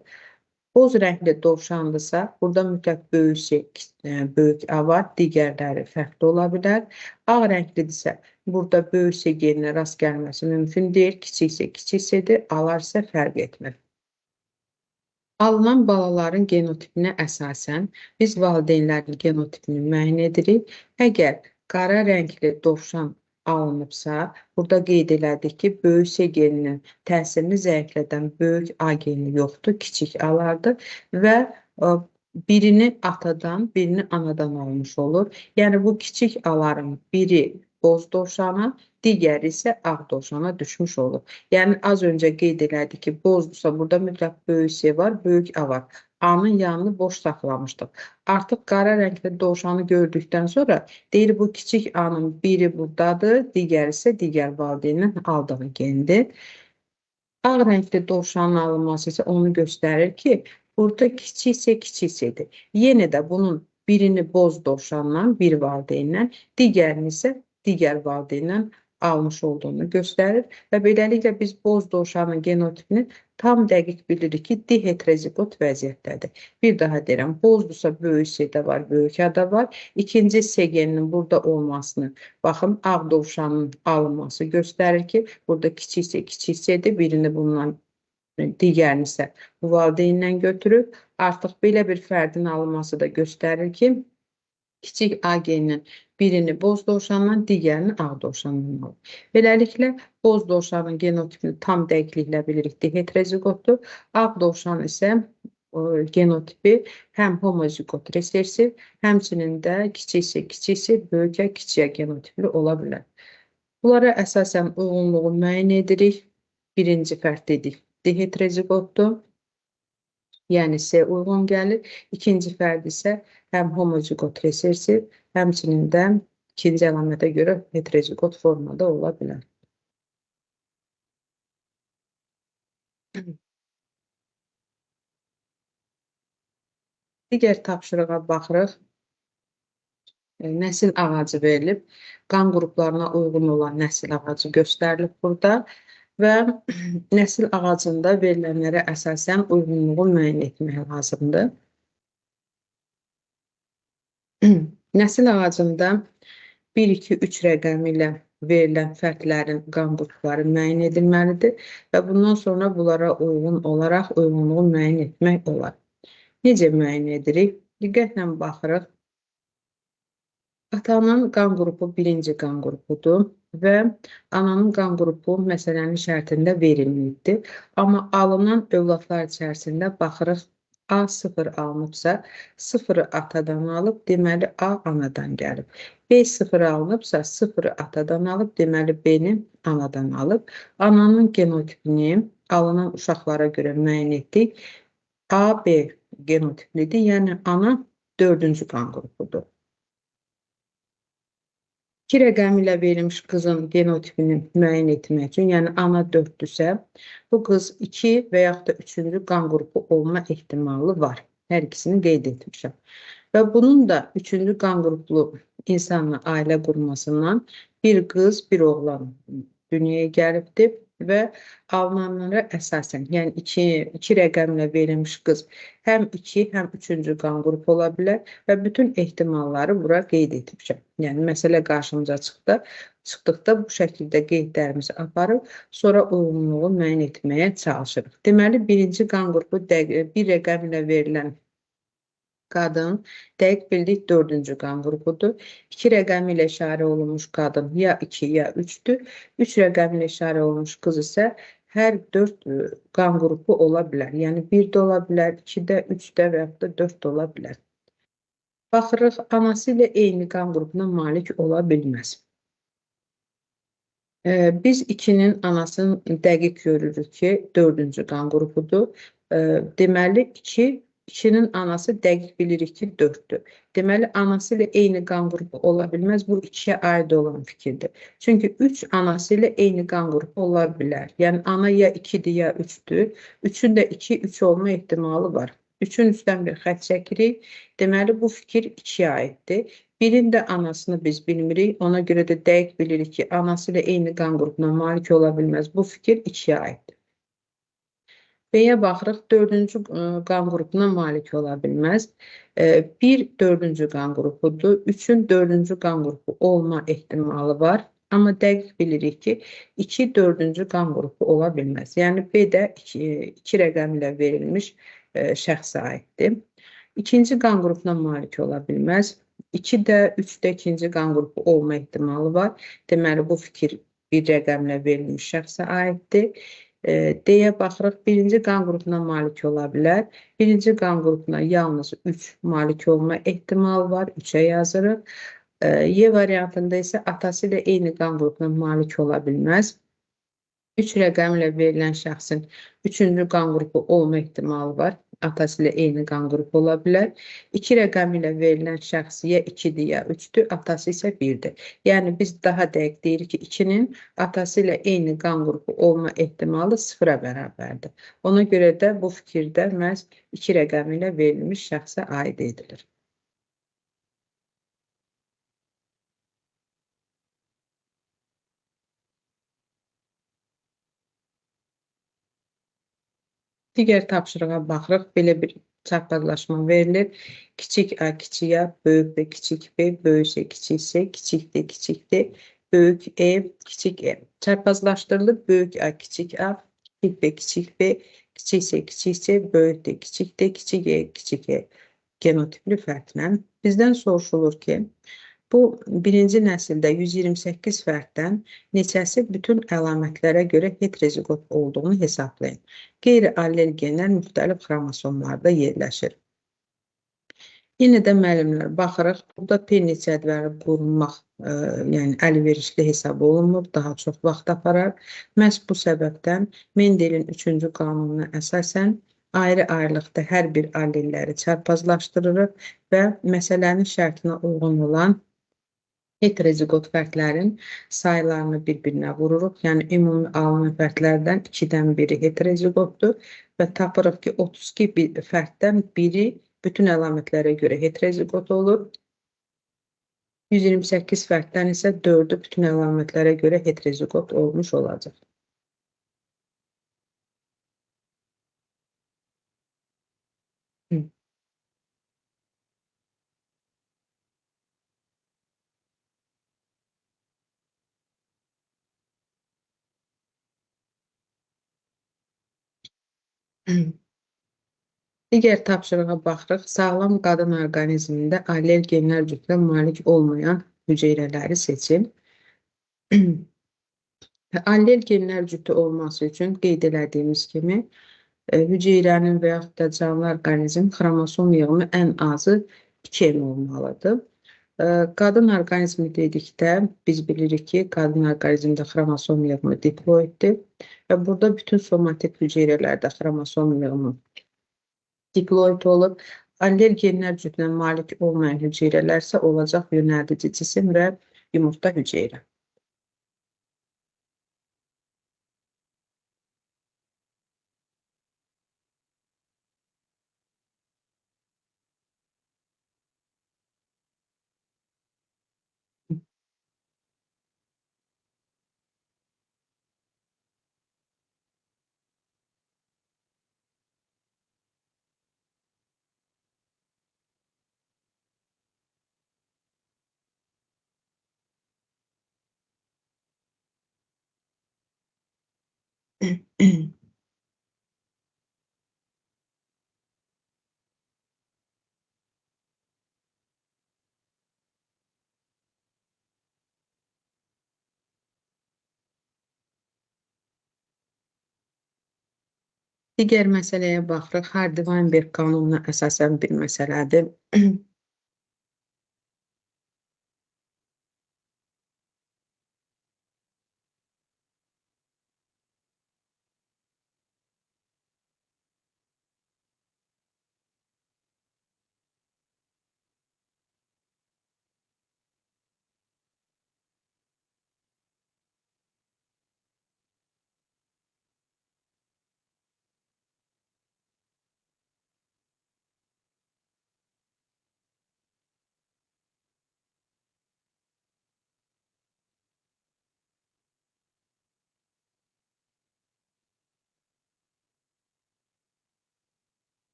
Boz rəngli dovşandırsa, burada mütləq böyük S, böyük A var, digərləri fərqli ola bilər. Ağ rənglidirsə, burada böyük S geninə rast gəlməsi mümkün deyil, kiçik S-dir, alar isə fərq etmir. Alınan balaların genotipinə əsasən biz valideynlərin genotipini müəyyən edirik. Əgər qara rəngli dovşan alınıbsa, burada qeyd elədik ki, böyük S geninin təsirini zəiflədən böyük A geni yoxdur, kiçik A-lardır və birini atadan, birini anadan almış olur. Yəni bu kiçik A-ların biri boz dovşana, digəri isə ağ dovşana düşmüş olur. Yəni az öncə qeyd elədik ki, bozdursa burada mütləq böyük S var, böyük A var. A-nın yanını boş saxlamışdıq. Artıq qara rəngli dovşanı gördükdən sonra deyir bu kiçik A-nın biri buradadır, digəri isə digər valideynin aldığı gendir. Ağ rəngli dovşanın alınması isə onu göstərir ki, burada kiçik isə kiçik S-dir. Yenə də bunun birini boz dovşandan, bir valideyndən, digərini isə digər valideyndən almış olduğunu göstərir və beləliklə biz boz dovşanın genotipini tam dəqiq bilirik ki, diheterozigot vəziyyətdədir. Bir daha deyirəm, bozdursa böyük S-də var, böyük A-da var. İkinci S geninin burada olmasını, baxın, ağ dovşanın alınması göstərir ki, burada kiçik S, kiçik S-dir, birini bundan digərini isə bu valideyndən götürüb. Artıq belə bir fərdin alınması da göstərir ki, kiçik A geninin birini boz dovşandan, digərini ağ dovşandan alır. Beləliklə, boz dovşanın genotipini tam dəqiqliklə bilirik, diheterozigotdur. Ağ dovşan isə genotipi həm homozigot resessiv, həmçinin də kiçik, böyük, kiçiyə genotipli ola bilər. Bunlara əsasən uyğunluğu müəyyən edirik. Birinci fərd dedik, diheterozigotdur. Yəni S uyğun gəlir. İkinci fərd isə həm homozigot resessiv, həmçinin də ikinci əlamətə görə heterozigot formada ola bilər. Digər tapşırığa baxırıq. Nəsil ağacı verilib. Qan qruplarına uyğun olan nəsil ağacı göstərilib burada və nəsil ağacında verilənlərə əsasən uyğunluğu müəyyən etmək lazımdır. Nəsil ağacında 1, 2, 3 rəqəmi ilə verilən fərdlərin qan qrupları müəyyən edilməlidir və bundan sonra bunlara uyğun olaraq uyğunluğu müəyyən etmək olar. Necə müəyyən edirik? Diqqətlə baxırıq. Atanın qan qrupu birinci qan qrupudur və ananın qan qrupu məsələnin şərtində verilməyibdir. Amma alınan övladlar içərisində baxırıq, A0 alınıbsa, 0-ı atadan alıb, deməli A anadan gəlib. B0 alınıbsa, 0-ı atadan alıb, deməli B-ni anadan alıb. Ananın genotipini alınan uşaqlara görə müəyyən etdik. AB genotiplidir, yəni ana 4-cü qan qrupudur. 2 rəqəmi ilə verilmiş qızın genotipini müəyyən etmək üçün, yəni ana 4-dürsə, bu qız 2 və yaxud da 3-cü qan qrupu olma ehtimalı var. Hər ikisini qeyd etmişəm. Və bunun da 3-cü qan qruplu insanla ailə qurmasından bir qız, bir oğlan dünyaya gəlibdir və alınanlara əsasən, yəni 2 rəqəmlə verilmiş qız həm 2, həm 3-cü qan qrupu ola bilər və bütün ehtimalları bura qeyd etmişəm. Yəni, məsələ qarşımıza çıxdıqda bu şəkildə qeydlərimizi aparıb, sonra uyğunluğu müəyyən etməyə çalışırıq. Deməli, birinci qan qrupu bir rəqəm ilə verilən qadın dəqiq bildik 4-cü qan qrupudur. 2 rəqəmi ilə işarə olunmuş qadın ya 2 ya 3-dür. 3 rəqəmi ilə işarə olunmuş qız isə hər 4 qan qrupu ola bilər. Yəni 1-də ola bilər, 2-də, 3-də və yaxud da 4-də ola bilər. Baxırıq, anası ilə eyni qan qrupuna malik ola bilməz. Biz 2-nin anasını dəqiq görürük ki, 4-cü qan qrupudur. Deməli, 2-nin anası dəqiq bilirik ki, 4-dür. Deməli, anası ilə eyni qan qrupu ola bilməz. Bu 2-yə aid olan fikirdir. Çünki 3 anası ilə eyni qan qrupu ola bilər. Yəni, ana ya 2-dir, ya 3-dür. 3-ün də 2, 3 olma ehtimalı var. 3-ün üstdən bir xət çəkirik. Deməli, bu fikir 2-yə aiddir. Birin də anasını biz bilmirik. Ona görə də dəqiq bilirik ki, anası ilə eyni qan qrupuna malik ola bilməz. Bu fikir 2-yə aiddir. B-yə baxırıq, 4-cü qan qrupuna malik ola bilməz. 1 4-cü qan qrupudur, 3-ün 4-cü qan qrupu olma ehtimalı var. Amma dəqiq bilirik ki, 2 4-cü qan qrupu ola bilməz. Yəni, B də 2 rəqəm ilə verilmiş şəxsə aiddir. İkinci qan qrupuna malik ola bilməz. 2-də, 3-də ikinci qan qrupu olma ehtimalı var. Deməli, bu fikir bir rəqəmlə verilmiş şəxsə aiddir. D-yə baxırıq, birinci qan qrupuna malik ola bilər. Birinci qan qrupuna yalnız 3 malik olma ehtimalı var, 3-ə yazırıq. Y variantında isə atası ilə eyni qan qrupuna malik ola bilməz. 3 rəqəmi ilə verilən şəxsin 3-cü qan qrupu olma ehtimalı var. Atası ilə eyni qan qrupu ola bilər. 2 rəqəmi ilə verilən şəxs ya 2-dir, ya 3-dür, atası isə 1-dir. Yəni, biz daha dəqiq deyirik ki, 2-nin atası ilə eyni qan qrupu olma ehtimalı 0-a bərabərdir. Ona görə də bu fikirdə məhz 2 rəqəmi ilə verilmiş şəxsə aid edilir. Digər tapşırığa baxırıq. Belə bir çarpazlaşma verilir. Kiçik A, kiçik A, böyük B, kiçik B, böyük C, kiçik C, kiçik D, kiçik D, böyük E, kiçik E. Çarpazlaşdırılıb böyük A, kiçik A, kiçik B, kiçik B, kiçik C, kiçik C, böyük D, kiçik D, kiçik E, kiçik E genotipli fərqlə. Bizdən soruşulur ki, bu birinci nəsildə 128 fərddən neçəsi bütün əlamətlərə görə heterozigot olduğunu hesablayın. Qeyri-allel genlər müxtəlif xromosomlarda yerləşir. Yenə də müəllimlər baxırıq, burada Penni cədvəli qurmaq, yəni əlverişli hesab olunmur, daha çox vaxt aparar. Məhz bu səbəbdən Mendelin 3-cü qanununa əsasən ayrı-ayrılıqda hər bir allelləri çarpazlaşdırırıq və məsələnin şərtinə uyğun olan heterozigot fərdlərin sayılarını bir-birinə vururuq. Yəni, ümumi alınan fərdlərdən 2-dən biri heterozigotdur və tapırıq ki, 32 fərddən biri bütün əlamətlərə görə heterozigot olur. 128 fərddən isə 4-ü bütün əlamətlərə görə heterozigot olmuş olacaq. Digər tapşırığa baxırıq. Sağlam qadın orqanizmində allel genlər cütünə malik olmayan hüceyrələri seçin. Allel genlər cütü olması üçün qeyd elədiyimiz kimi, hüceyrənin və yaxud da canlı orqanizm xromosom yığımı ən azı 2M olmalıdır. Qadın orqanizmi dedikdə biz bilirik ki, qadın orqanizmdə xromosom yığımı diploiddir və burada bütün somatik hüceyrələrdə xromosom yığımı diploid olur. Allel genlər cütünə malik olmayan hüceyrələr isə olacaq yönəldici cisim və yumurta hüceyrə. Digər məsələyə baxırıq. Hardy-Weinberg qanununa əsasən bir məsələdir.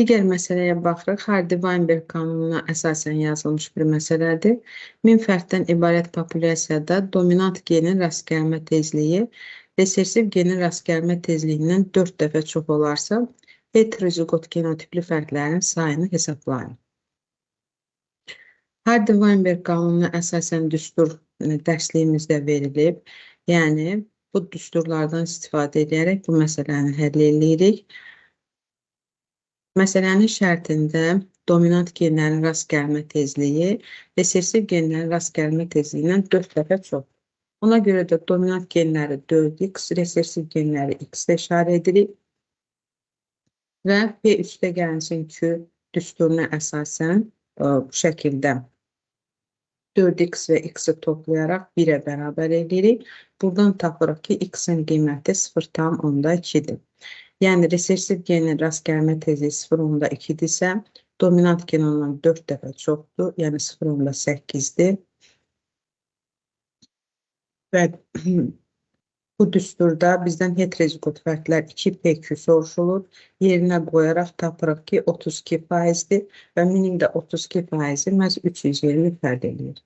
Digər məsələyə baxırıq. Hardy-Weinberg qanununa əsasən yazılmış bir məsələdir. 1000 fərddən ibarət populyasiyada dominant genin rast gəlmə tezliyi resessiv genin rast gəlmə tezliyindən 4 dəfə çox olarsa, heterozigot genotipli fərdlərin sayını hesablayın. Hardy-Weinberg qanununa əsasən düstur dərsliyimizdə verilib. Yəni, bu düsturlardan istifadə edərək bu məsələni həll edirik. Məsələnin şərtində dominant genlərin rast gəlmə tezliyi resessiv genlərin rast gəlmə tezliyindən 4 dəfə çox. Ona görə də dominant genləri 4x, resessiv genləri x-də işarə edirik. Və P üstə gəlsin Q düsturuna əsasən bu şəkildə 4x və x-i toplayaraq 1-ə bərabər edirik. Buradan tapırıq ki, x-in qiyməti 0,2-dir. Yəni, resessiv genin rast gəlmə tezliyi 0,2-dirsə, dominant gen ondan 4 dəfə çoxdur, yəni 0,8-dir. Və bu düsturda bizdən heterozigot fərdlər 2PQ soruşulur. Yerinə qoyaraq tapırıq ki, 32%-dir və 1000-in də 32%-i məhz 320 fərd edir.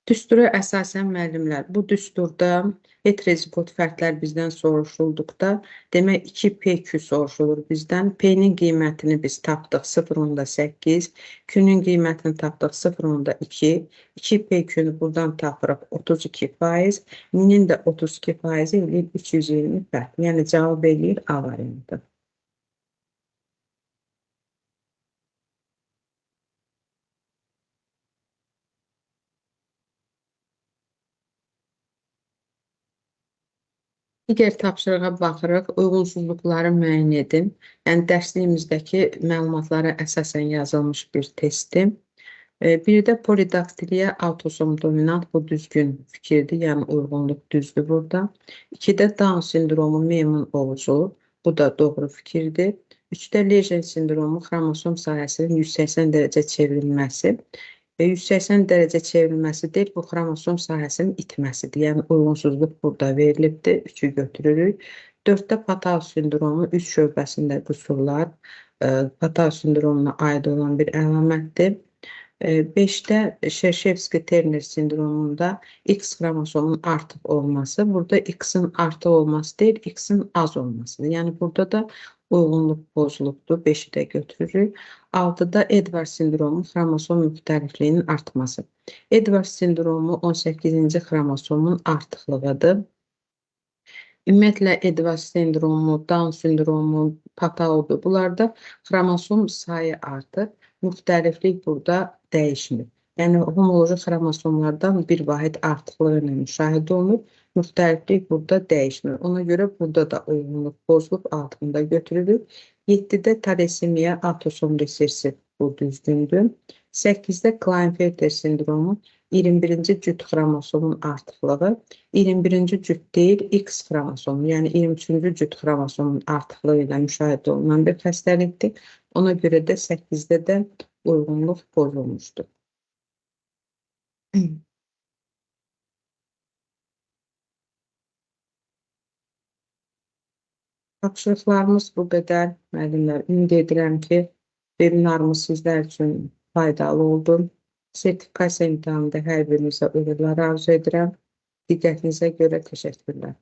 Düstura əsasən müəllimlər, bu düsturda heterozigot fərdlər bizdən soruşulduqda, demək 2PQ soruşulur bizdən. P-nin qiymətini biz tapdıq 0,8, Q-nin qiymətini tapdıq 0,2, 2PQ-nü buradan tapırıq 32%, 1000-in də 32%-i eləyir 320 fərd. Yəni, cavab eləyir A variantı. Digər tapşırığa baxırıq, uyğunsuzluqları müəyyən edin. Yəni, dərsliyimizdəki məlumatlara əsasən yazılmış bir testdir. Bir də polidaktiliya autosom dominant, bu düzgün fikirdir, yəni uyğunluq düzdür burada. 2-də Down sindromu meymun ovucu, bu da doğru fikirdir. 3-də Lejen sindromu xromosom sahəsinin 180 dərəcə çevrilməsi. 180 dərəcə çevrilməsi deyil, bu xromosom sahəsinin itməsidir. Yəni, uyğunsuzluq burada verilibdir, 3-ü götürürük. 4-də Patau sindromu üz şöbəsində qüsurlar, Patau sindromuna aid olan bir əlamətdir. 5-də Şerşevski-Terner sindromunda X xromosomun artıq olması, burada X-in artıq olması deyil, X-in az olmasıdır. Yəni, burada da uyğunluq pozulubdur, 5-i də götürürük. 6-da Edwards sindromu xromosom müxtəlifliyinin artması. Edwards sindromu 18-ci xromosomun artıqlığıdır. Ümumiyyətlə, Edwards sindromu, Down sindromu, Pataudur. Bunlarda xromosom sayı artır, müxtəliflik burada dəyişmir. Yəni, homoloji xromosomlardan bir vahid artıqlığı ilə müşahidə olunur, müxtəliflik burada dəyişmir. Ona görə burada da uyğunluq pozulub, altında götürülür. 7-də talasemiya autosom resessiv, bu düzgündür. 8-də Klinefelter sindromu 21-ci cüt xromosomun artıqlığı, 21-ci cüt deyil, X xromosomu, yəni 23-cü cüt xromosomun artıqlığı ilə müşahidə olunan bir xəstəlikdir. Ona görə də 8-də də uyğunluq pozulmuşdur. Tapşırıqlarımız bu qədər. Müəllimlər, ümid edirəm ki, webinarımız sizlər üçün faydalı oldu. Sertifikasiya imtahanında hər birinizə uğurlar arzu edirəm. Diqqətinizə görə təşəkkürlər.